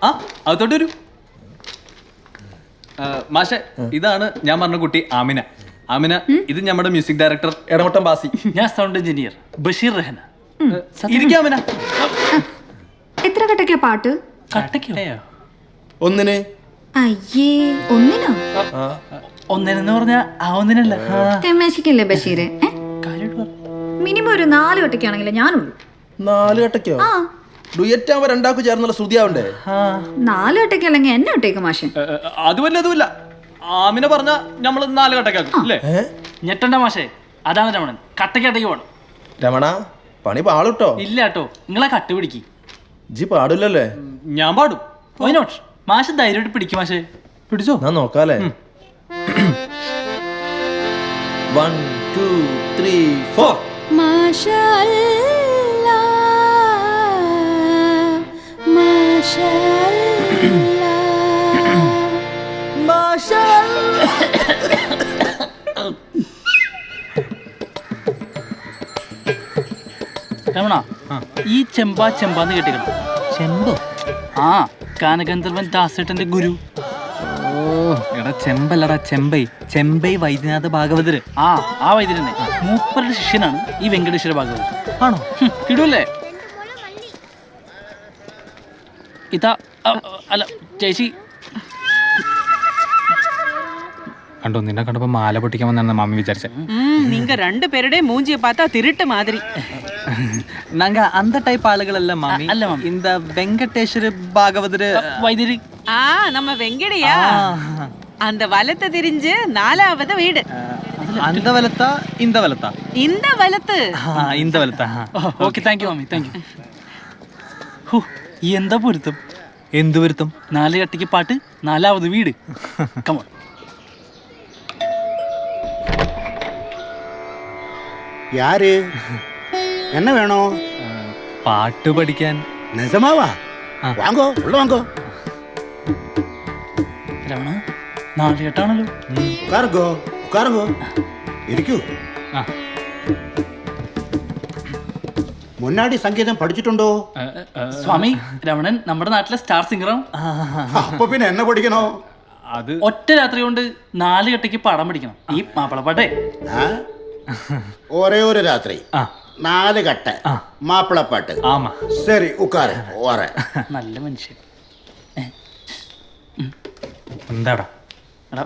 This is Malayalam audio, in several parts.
ആ അതോട്ട് വരൂ. മാഷെ, ഇതാണ് ഞാൻ പറഞ്ഞ കുട്ടി ആമിന. ആമിന, ഇത് നമ്മുടെ മ്യൂസിക് ഡയറക്ടർ എടമട്ടം ബാസി. ഞാൻ സൗണ്ട് എഞ്ചിനീയർ ബഷീർ റഹന. ഇരിക്കാമിന. എത്ര കട്ടയ്ക്കാ പാട്ട്? കട്ടയ്ക്കോ? ഒന്നിന്. അയ്യേ, ഒന്നിനോ? ഒന്നിനെന്ന് പറഞ്ഞാ ആ ഒന്നിനല്ല. തെമ്മേശിക്കല്ലേ ബഷീര്? മിനിമം ഒരു 4 കട്ടയ്ക്കാണെങ്കിലേ ഞാനുള്ളൂ. 4 കട്ടയ്ക്കോ? ആ, ഡുയറ്റ് ആവുമ്പോ 2 ചേർന്നുള്ള ശ്രുതിയാവണ്ടേ? 4 കട്ടയ്ക്കല്ലെങ്കിൽ എന്നെ ഇട്ടേക്ക് മാഷെ. അതുമല്ല ആമിന പറഞ്ഞ നമ്മള് 4 കട്ടക്കാക്കും അല്ലേ? ഞെട്ടണ്ട മാഷേ, അതാണ് രമണൻ. കട്ടയ്ക്ക് പോണം. രമണ, പണി പാളുട്ടോ. ഇല്ല കേട്ടോ, നിങ്ങളെ കട്ട് പിടിക്ക്. ജി പാടില്ലല്ലേ? ഞാൻ പാടും. Why not? മാഷ് ധൈര്യമായിട്ട് പിടിക്കും മാഷേ. പിടിച്ചോ? ഞാൻ നോക്കാലേ. 1 2 3 4. മാഷാഅല്ലാ, മാഷാഅല്ലാ, മാഷാഅല്ലാ. രമണ, ഈ ചെമ്പാന്ന് കേട്ടിക്കണം. ചെമ്പോ? ആ, ഗാനഗന്ധർവൻ ദാസേട്ടന്റെ ഗുരു. ഓ എടാ, ചെമ്പല്ലടാ, ചെമ്പൈ വൈദ്യനാഥ ഭാഗവതര്. ആ വൈദ്യനെ മൂപ്പരുടെ ശിഷ്യനാണ് ഈ വെങ്കടേശ്വര ഭാഗവതർ. ആണോ? കിടൂല്ലേ? ഇതാ അല്ല ചേച്ചി കണ്ടോ, നിന്നെ കണ്ടപ്പോ മാല പൊട്ടിക്കാൻ വന്നാണ് മാമി വിചാരിച്ചേ. நீங்க 2 பேருடைய மூஞ்சிய பார்த்தா திருட்டு மாதிரி. நாங்க அந்த டைப் ஆளுகளல்ல மாமி. அல்ல மாமி, இந்த வெங்கடேஸ்வர பாகவதர் വൈദ്യര്. நம்ம வெங்கடையா? அந்த வலத்தை தெரிஞ்சு 4வது வீடு. அந்த வலத்தா இந்த வலத்தா? இந்த வலத்து. இந்த வലത്താ. ഓക്കെ, താങ്ക് യു മാമി, താങ്ക് യു. എന്താ പൊരുത്തം? എന്ത് പൊരുത്തം? 4 കട്ടയ്ക്ക് പാട്ട്, 4வது വീട്. കമോൺ. யாரு? என்ன வேணும்? പാട്ട് പഠിക്കാൻ. நிஜமாவா? வாங்கோ, உள்ள வாங்கோ. രമണ, 4 കെട്ടാണല്ലോ. உட்காருங்கோ, உட்காருங்கோ. இருக்கு. முன்னாடி சங்கீதம் படிச்சுட்டுണ്ടോ? സ്വാമി, രമണൻ നമ്മുടെ നാട്ടിലെ സ്റ്റാർ സിംഗറാണ്. അപ്പൊ പിന്നെ എന്നെ പഠിക്കണോ? അത് ഒറ്റ രാത്രി കൊണ്ട് 4 കെട്ടയ്ക്ക് പാടാൻ പഠിക്കണം ഈ മാപ്പിളപ്പാട്ടേ. ஒரே ஒரு ராத்திரி 4 கட்ட மாப்பிளப்பாட்டு. ആമാ. சரி, உட்காரு, வரேன். നല്ല മനുഷ്യൻ. എന്താടാ? എടാ,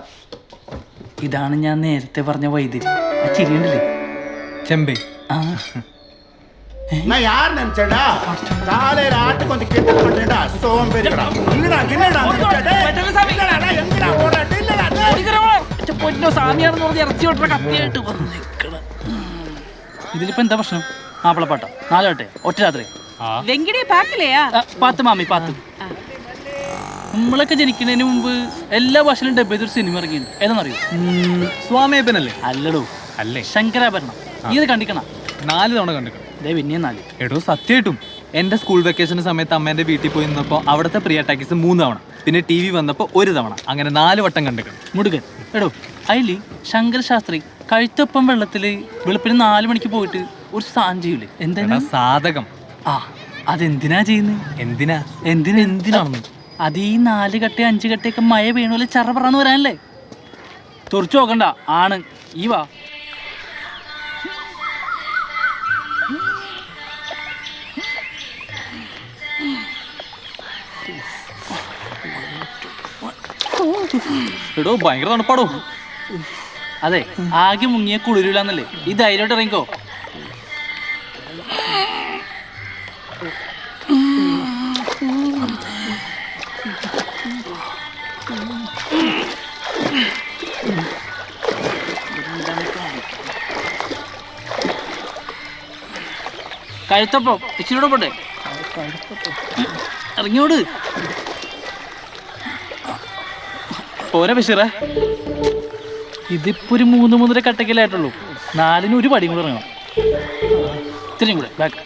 ഇതാണ് ഞാൻ നേരത്തെ പറഞ്ഞ വൈദ്യുതി. ആ ചിരിയുണ്ടല്ലേ? ചെമ്പൈ. ആ, நான் யார் நினைச்சேடா? காலையில ஆட்டு கொஞ்சம் கெட்டு போட்டேடா, சோம்பேறிடா. என்னடா என்னடா எங்கடா ஓடா? പൊന്നോ, സാമിയാണെന്ന് പറഞ്ഞ് ഇറച്ചി വിട്ട കത്തിയായിട്ട് വന്നിക്കണം. ഇതിലിപ്പോ എന്താ പ്രശ്നം? മാപ്പിളപ്പാട്ട 4 കട്ടെ ഒറ്റ രാത്രി. வெங்கடைய பார்க்கலையா? പാത്ത് മാമി, പാത്ത്. നമ്മളൊക്കെ ജനിക്കുന്നതിന് മുമ്പ് എല്ലാ ഭാഷയിലും ഡബ് ചെയ്തൊരു സിനിമ ഇറങ്ങിയിട്ടുണ്ട്. ഏതാണെന്നറിയോ? സ്വാമിയപ്പനല്ലേ? അല്ലടോ, അല്ലേ? ശങ്കരാഭരണം. നീ ഇത് കണ്ടിക്കണ? 4 തവണ കണ്ടിട്ടുണ്ട്. ദേ പിന്നെയും 4. എടോ, സത്യമായിട്ടും എന്റെ സ്കൂൾ വെക്കേഷൻ സമയത്ത് അമ്മേന്റെ വീട്ടിൽ പോയി നിന്നപ്പോൾ അവിടുത്തെ പ്രിയ ടാക്കീസ് 3 തവണ, പിന്നെ TV വന്നപ്പോൾ 1 തവണ, അങ്ങനെ 4 വട്ടം കണ്ടിട്ടുണ്ട്. മുടുകൻ. എടോ, അതില് ശങ്കര ശാസ്ത്രി കഴുത്തൊപ്പം വെള്ളത്തില് വെളുപ്പിന് 4 മണിക്ക് പോയിട്ട് ഒരു സാധനം ചെയ്യൂലേ? എന്താ? സാധകം. ആ, അതെന്തിനാ ചെയ്യുന്നത്? എന്തിനാണെന്ന്? അത് ഈ 4 കട്ട 5 കട്ടയൊക്കെ മഴ വീണ ചറ പറന്ന് വരാനല്ലേ? തുറച്ചു നോക്കണ്ട, ആണ്. ഈ വാ. എടോ, ഭയങ്കര തണുപ്പാടോ. അതെ, ആകെ മുങ്ങിയ കുളിരില്ലാന്നല്ലേ? ഈ ധൈര്യമായിട്ട് ഇറങ്ങിക്കോ. കഴുത്തപ്പം ഇച്ചിരിയോടെ പോട്ടെ. ഇറങ്ങിയോട്. പോരാ ബഷീറേ, ഇതിപ്പോ ഒരു 3-3.5 കട്ടക്കലായിട്ടുള്ളൂ. 4-ന് ഒരു പടിയും കൂടെ ഇറങ്ങണം. ഇത്രയും കൂടെ ബാക്ക്.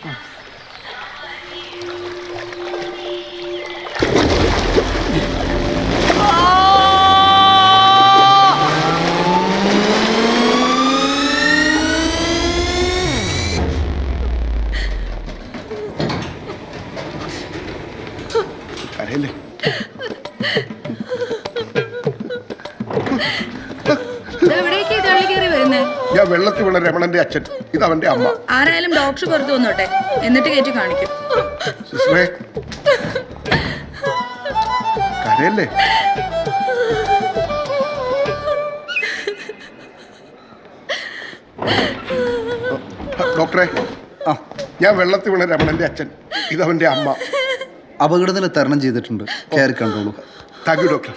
രമണന്റെ അച്ഛൻ, ഇതവന്റെ അമ്മ. ആരായാലും ഡോക്ടർ പുറത്തു വന്നോട്ടെ, എന്നിട്ട് കയറ്റി കാണിക്കും. സിസ്റ്ററേ, കരയല്ലേ? ഡോക്ടറെ, ഞാൻ വെള്ളത്തിൽ വീണ രമണന്റെ അച്ഛൻ, ഇതവന്റെ അമ്മ. അപകടത്തിൽ തരണം ചെയ്തിട്ടുണ്ട്. കയറി കണ്ടോളൂ. Thank you doctor.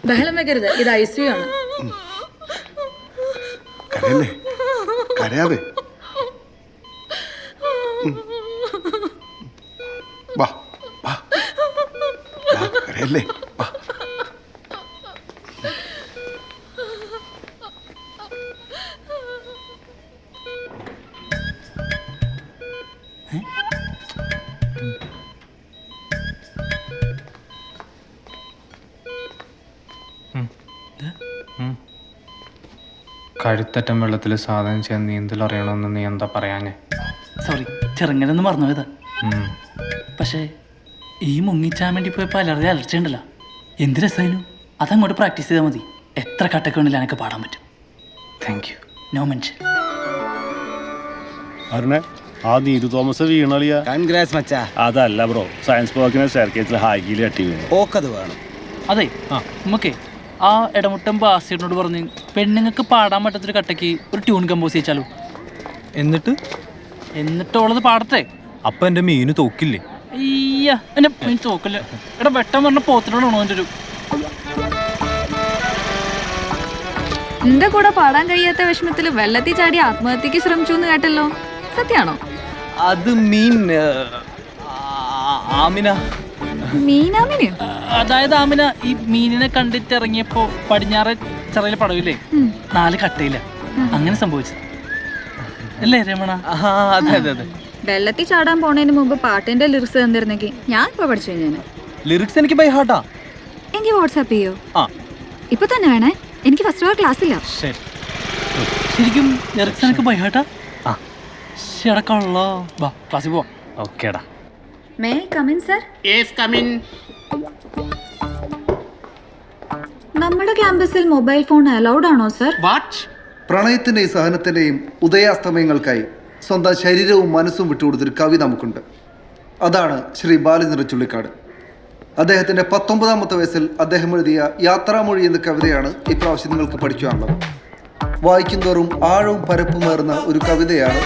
ബഹളം വെക്കരുത്, ഇത് ICU ആണ്. കരയല്ലേ? കരയാതെ. വാ വാ വാ, കരയല്ലേ? വാ. കഴുത്തറ്റം വെള്ളത്തിൽ സാധനം ചെയ്യാൻ നീന്തൽ അറിയണമെന്ന് നീ എന്താ പറയാഞ്ഞേ? സോറി, ചെറുങ്ങനൊന്ന് മറന്നു പോയതാ. പക്ഷേ ഈ മുങ്ങിച്ചാൻ വേണ്ടി പോയപ്പോൾ അലർജി ഉണ്ടല്ലോ, എന്ത് രസമായിരുന്നു. അതങ്ങോട്ട് പ്രാക്ടീസ് ചെയ്താൽ മതി. എത്ര കട്ടൊക്കെ ഉണ്ടെങ്കിലും എനിക്ക് പാടാൻ പറ്റും. Thank you. No mention. അരുണേ, ആ നീതു തോമസ് വീണളിയാ. കൺഗ്രാസ് മച്ചാ. അതല്ല ബ്രോ, സയൻസ് പാർക്കിനെ സ്റ്റെയർകേസിൽ ഹൈഗിൽ തട്ടി വീണു. ഓക്കത് വേണം. അതെ, നമുക്കേ ആ ഇടമുട്ടം ബാസിയോട് പറഞ്ഞ് പെണ്ണുങ്ങൾക്ക് പാടാൻ പറ്റാത്തൊരു കട്ടയ്ക്ക് ഒരു ട്യൂൺ കമ്പോസ് ചെയ്യിച്ചാലോ? എന്നിട്ടുള്ളത് പാടത്തെ. അപ്പൊ എന്റെ മീന് തോക്കില്ലേ? അയ്യ, എന്നെ മീൻ തോക്കില്ല. എടാ, വെട്ടം പറഞ്ഞ പോത്തിനോടാണോ എൻ്റെ ഒരു എന്റെ കൂടെ പാടാൻ കഴിയാത്ത വിഷമത്തിൽ വെള്ളത്തിൽ ചാടി ആത്മഹത്യക്ക് ശ്രമിച്ചു എന്ന് കേട്ടല്ലോ, സത്യാണോ? അത് മീൻ ആമിന. മീനാമിനെയോ? അതായത് ആമിന ഈ മീനിനെ കണ്ടിട്ട് ഇറങ്ങിയപ്പോ പടിഞ്ഞാറ് ചെറിയ പടവില്ലേ, 4 കട്ടയില്ല, അങ്ങനെ സംഭവിച്ചത് അല്ലേ രമണ? അതെ അതെ അതെ. വെള്ളത്തിൽ ചാടാൻ പോണതിന് മുമ്പ് പാട്ടിന്റെ ലിറിക്സ് തന്നിരുന്നെങ്കിൽ ഞാൻ ഇപ്പൊ പഠിച്ചു കഴിഞ്ഞാൽ. ലിറിക്സ് എനിക്ക് ബൈ ഹാർട്ടാ. എനിക്ക് വാട്സാപ്പ് ചെയ്യോ? ആ, ഇപ്പൊ തന്നെ വേണേ, എനിക്ക് ഫസ്റ്റ് അവർ ക്ലാസ് ഇല്ല. ശരി. ശരിക്കും ലിറിക്സ് എനിക്ക് ബൈഹാട്ടാ? ശടക്കള്ളോ. വാ ക്ലാസ്സിൽ പോവാം. ഓക്കേടാ. May come in sir? Yes, come in. നമ്മുടെ ക്യാമ്പസിൽ മൊബൈൽ ഫോൺ അലൗഡ് ആണോ സർ? വാട്ട്? പ്രണയത്തിന്റെയും സഹനത്തിന്റെയും ഉദയാസ്തമയങ്ങൾക്കായി സ്വന്തം ശരീരവും മനസ്സും വിട്ടുകൊടുത്തൊരു കവി നമുക്കുണ്ട്. അതാണ് ശ്രീ ബാലചന്ദ്ര ചുള്ളിക്കാട്. അദ്ദേഹത്തിന്റെ 19ാമത്തെ വയസ്സിൽ അദ്ദേഹം എഴുതിയ യാത്രാമൊഴി എന്ന കവിതയാണ് ഇപ്രാവശ്യം നിങ്ങൾക്ക് പഠിക്കാനുള്ളത്. വായിക്കും തോറും ആഴവും പരപ്പുമേറുന്ന ഒരു കവിതയാണ്.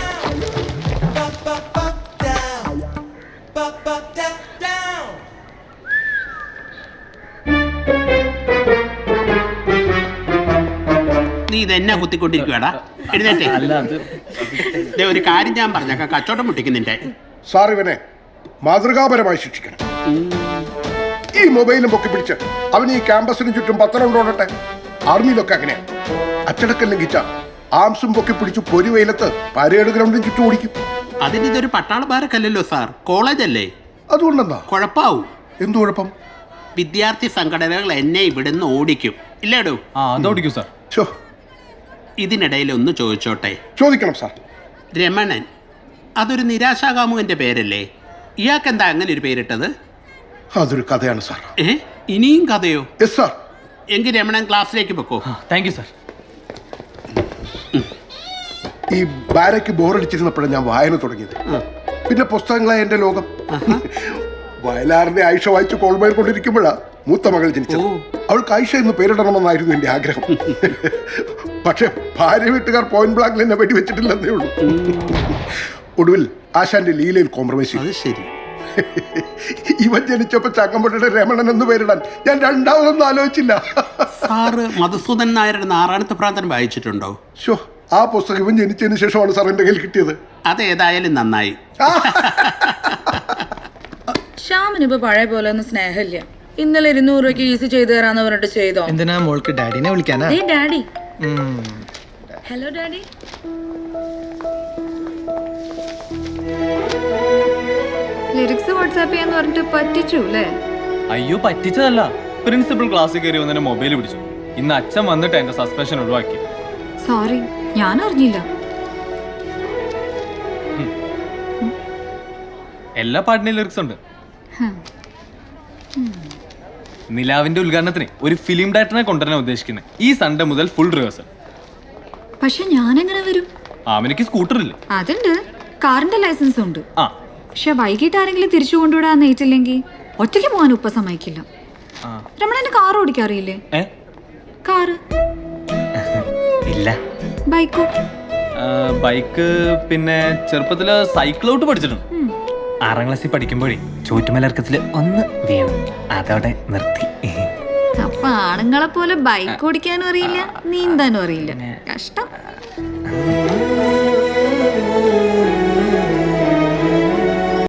നീ ഇതെന്നാ കുത്തിക്കൊണ്ടിരിക്കുവാടാ? എഴുന്നേറ്റേ. ഒരു കാര്യം ഞാൻ പറഞ്ഞേക്കാം, കച്ചവടം മുട്ടിക്കുന്നിന്റെ. സാർ ഇവനെ മാതൃകാപരമായി ശിക്ഷിക്കണം. ഈ മൊബൈലും പൊക്കി പിടിച്ച് അവൻ ഈ ക്യാമ്പസിന് ചുറ്റും 10 റൗണ്ട് ഓടട്ടെ. ആർമിയിലൊക്കെ അങ്ങനെ അച്ചടക്കം ലംഘിച്ച ആംസും പൊക്കി പിടിച്ചു പൊരി വെയിലത്ത് പരേഡ് ഗ്രൗണ്ടിന് ചുറ്റും ഓടിക്കും. അതിനിതൊരു പട്ടാള ബാരക്കല്ലല്ലോ സാർ, കോളേജ് അല്ലേ. അതുകൊണ്ടെന്താ കുഴപ്പാവും. എന്തു കുഴപ്പം? വിദ്യാർത്ഥി സംഘടനകൾ എന്നെ ഇവിടുന്ന് ഓടിക്കും. ഇല്ലേടൂ? അതോടിക്കൂ സാർ. ഇതിനിടയിൽ ഒന്ന് ചോദിച്ചോട്ടെ? ചോദിക്കണം സാർ. രമണൻ അതൊരു നിരാശാകാമുകന്റെ പേരല്ലേ? ഇയാൾക്കെന്താ അങ്ങനെ ഒരു പേരിട്ടത്? അതൊരു കഥയാണ് സാർ. ഇനിയും കഥയോ? Yes sir. എങ്കിൽ രമണൻ ക്ലാസ്സിലേക്ക് പൊക്കോ. Thank you sir. ഈ ബാരയ്ക്ക് ബോറടിച്ചിരുന്നപ്പോഴാണ് ഞാൻ വായന തുടങ്ങിയത്. പിന്നെ പുസ്തകങ്ങളായ എൻ്റെ ലോകം. വയലാറിന്റെ ആയിഷ വായിച്ച് കോൾമയിൽ കൊണ്ടിരിക്കുമ്പോഴാ മൂത്ത മകൾ ജനിച്ചത്. അവൾക്ക് ആയിഷ എന്ന് പേരിടണമെന്നായിരുന്നു എൻ്റെ ആഗ്രഹം. പക്ഷെ ഭാര്യ വീട്ടുകാർ പോയിന്റ് ബ്ലാങ്കിൽ എന്നെ വെടിവെച്ചിട്ടില്ലെന്നേ ഉള്ളൂ. ഒടുവിൽ ആശാന്റെ ലീലയിൽ കോംപ്രമൈസ് ചെയ്തു. ശരി. ഇവൻ ജനിച്ചപ്പോ ചങ്ങമ്പുഴയുടെ രമണൻ എന്ന് പേരിടാൻ ഞാൻ രണ്ടാമതൊന്നും ആലോചിച്ചില്ല. സാറ് മധുസൂദൻ നായരുടെ നാറാണത്ത് പ്രാന്തൻ വായിച്ചിട്ടുണ്ടോ? ഷോ, ആ പുസ്തകം ഇവൻ ജനിച്ചതിന് ശേഷമാണ് സാർ എൻ്റെ കയ്യിൽ കിട്ടിയത്. അതേതായാലും നന്നായി. ശ്യാമിനിപ്പോ പഴയ പോലെ ഒന്നും സ്നേഹമില്ല. ഇന്നലെ 200 രൂപയ്ക്ക് ഈസി ചെയ്തു തരാന്ന് പറഞ്ഞിട്ട് ചെയ്തോ? എന്തിനാ മോൾക്ക് ഡാഡിനെ വിളിക്കാനാ? Daddy. Hello daddy. Lyrics WhatsApp ചെയ്യാന്ന് പറഞ്ഞിട്ട് പറ്റിച്ചു അല്ലേ? അയ്യോ, പറ്റിച്ചതല്ല. പ്രിൻസിപ്പൽ ക്ലാസ്സിൽ കയറി വന്നെ മൊബൈൽ പിടിച്ചു. ഇന്ന് അച്ഛൻ വന്നിട്ട് എന്റെ സസ്പെൻഷൻ ഒഴിവാക്കി. സോറി, ഞാൻ അറിഞ്ഞില്ല. എല്ലാ പാട്ടിനും ലിറിക്സ് ഉണ്ട്. നിലാവിന്റെ ഉദ്ഘാടനത്തിന് ഒരു ഫിലിം ഡയറക്ടറിനെ കൊണ്ടുവരാൻ ഉദ്ദേശിക്കുന്നത്. ഈ സൺഡേ മുതൽ ഫുൾ റിഹേഴ്സൽ. പക്ഷെ ഞാൻ എങ്ങനെ വരും? ആമിനിക്ക് സ്കൂട്ടർ ഇല്ല. അതുണ്ട്, കാറിന്റെ ലൈസൻസ് ഉണ്ട്. ആ, പക്ഷെ വൈകിട്ട് ആരെങ്കിലും തിരിച്ചു കൊണ്ടുവിടാൻ ഏറ്റില്ലെങ്കിൽ ഒറ്റയ്ക്ക് പോകാൻ ഉപ്പ സമ്മതിക്കില്ല. രമണന് കാർ ഓടിക്കാറിയില്ലേ? കാറ് ഇല്ല. ബൈക്കോ? ബൈക്ക് പിന്നെ ചെറുപ്പത്തില് സൈക്കിൾ ഔട്ട് പഠിച്ചിട്ടുണ്ട്. 6ാം ക്ലാസ്സിൽ പഠിക്കുമ്പോഴേ ചോറ്റുമലർക്കത്തില് ഒന്ന് വീണു, അതോടെ നിർത്തി. അപ്പൊ ആണുങ്ങളെ പോലെ ബൈക്ക് ഓടിക്കാനും അറിയില്ല, നീന്താനും അറിയില്ല. കഷ്ടം.